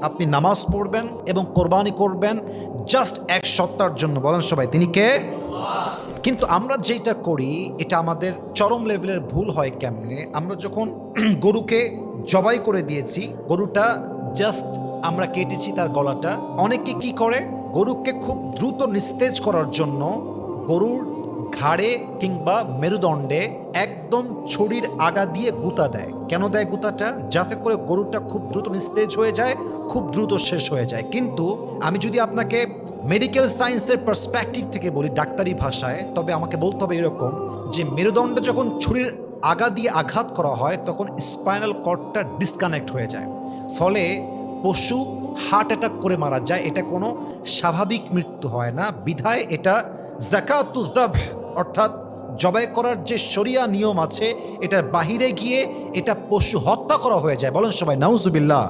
আপনি নামাজ পড়বেন এবং কোরবানি করবেন জাস্ট এক সত্তার জন্য। বলেন সবাই, তিনি কে? কিন্তু আমরা যেটা করি এটা আমাদের চরম লেভেলের ভুল হয়। কেমনে? আমরা যখন গরুকে জবাই করে দিয়েছি, গরুটা জাস্ট আমরা কেটেছি তার গলাটা, অনেকে কি করে, গরুকে খুব দ্রুত নিস্তেজ করার জন্য গরুর ঘাড়ে কিংবা মেরুদণ্ডে একদম ছুরির আগা দিয়ে গুঁতা দেয়। কেন দেয় গুঁতাটা? যাতে করে গরুটা খুব দ্রুত নিস্তেজ হয়ে যায়, খুব দ্রুত শেষ হয়ে যায়। কিন্তু আমি যদি আপনাকে মেডিকেল সায়েন্সের পার্সপেক্টিভ থেকে বলি, ডাক্তারি ভাষায়, তবে আমাকে বলতে হবে এরকম যে মেরুদণ্ডে যখন ছুরির আগা দিয়ে আঘাত করা হয় তখন স্পাইনাল কর্ডটা ডিসকানেক্ট হয়ে যায়, ফলে পশু হার্ট অ্যাটাক করে মারা যায়। এটা কোনো স্বাভাবিক মৃত্যু হয় না, বিধায় এটা যাকাতুয যাবহ অর্থাৎ জবাই করার যে শরিয়া নিয়ম আছে এটার বাহিরে গিয়ে এটা পশু হত্যা করা হয়ে যায়। বলেন সবাই নাউজুবিল্লাহ।